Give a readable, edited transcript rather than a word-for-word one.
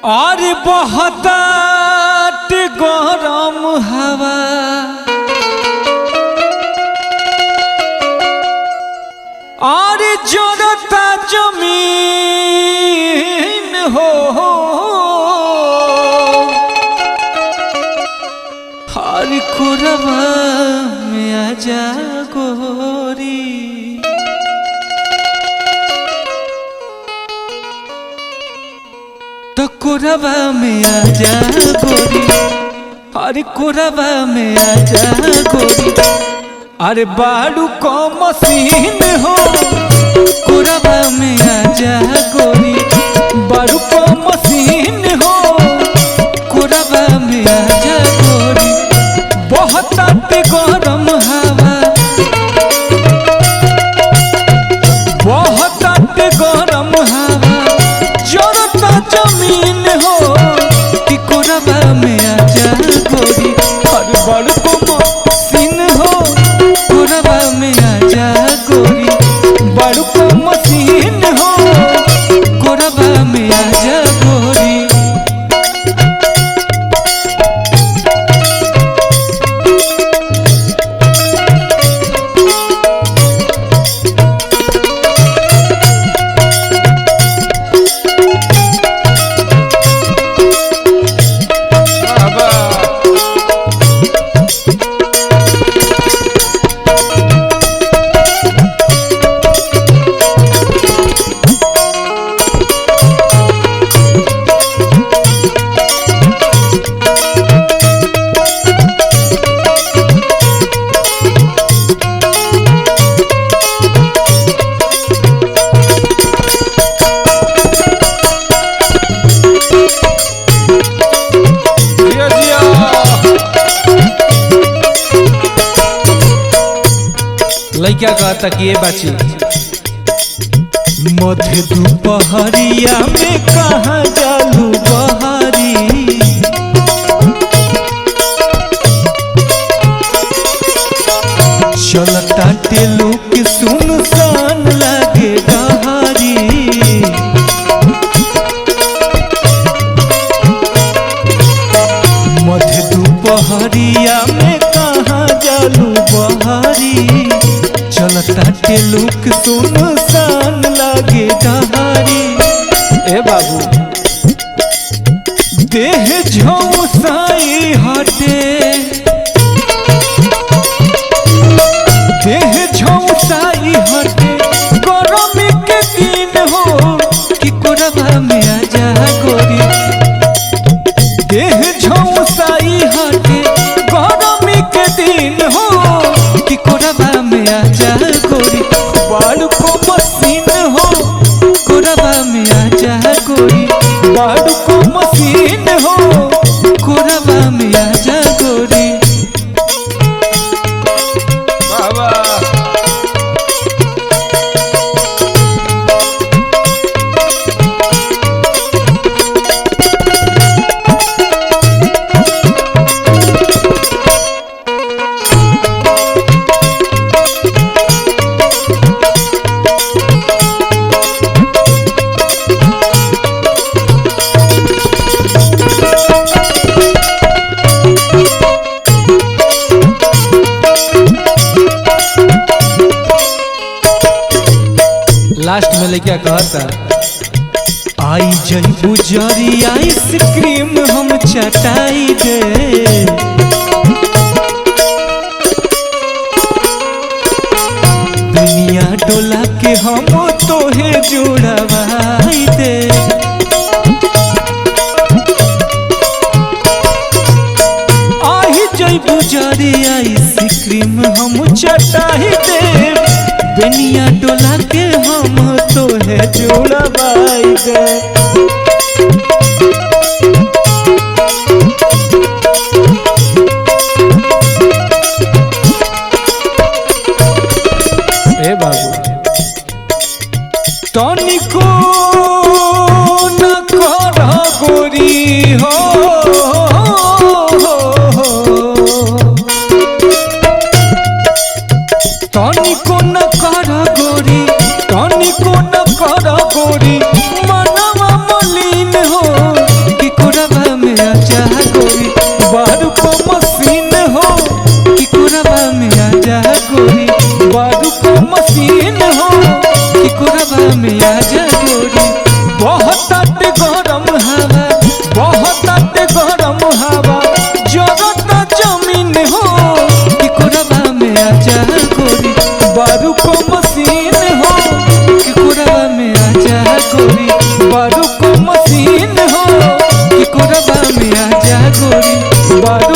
और बहुत गरम हवा और जोरता जमीन हो हर कोरबा में आजा गोरी तो कोरबा में आजा गोरी हर कोरबा में आजा गोरी अरे बाड़ू को मशीन हो कोरबा में आजा गोरी बाड़ू को मशीन हो कोरबा में आजा गोरी बहुत गरम हवा बहुत गरम हवा जोरता जमीन हो कि कोरबा में आजा गोरी हर बाड़ू को मशीन हो कोरबा में आजा गोरी बाड़ू को मशीन हो कोरबा में आजा गोरी लइका कहता कि ये बाची मध्य दोपहरिया में कहाँ जालू बहारी चलता टेलू के सुनसान लागे डहारी मध्य दोपहरिया में कहाँ जालू बहारी चलता टेलुक सुनसान लागे डहारी ए बाबू देह झौसाई हटे देह झौसाई हटे गरमी के दिन हो कि कोरबा में आजा गोरी देह झौसाई हटे गरमी के दिन हो कि कोरबा में आजा गोरी बाड़ू को मशीन हो कोरबा में आजा गोरी बाड़ू को मशीन हो कोरबा में आजा गोरी बाबा लास्ट में लेके कहता आई जई बुजरी आइसक्रीम हम चटाई दे दुनिया डोला के हम तोहे जुड़वाई दे आई जई बुजरी आइसक्रीम हम चटाई दे दुनिया डोला के हम तोहे जुड़वाई दे ए बाबू तनिको न कर गोरी हो तनिको न कर गोरी तनिको न कर गोरी मनवा मली कोरबा में आजा गोरी। बहुत गरम हवा, बहुत गरम हवा, जरत जमीन हो कि कोरबा में आजा गोरी। बारू को मशीन हो कि कोरबा में आजा गोरी। बारू को मशीन हो कि कोरबा में आजा गोरी। बारू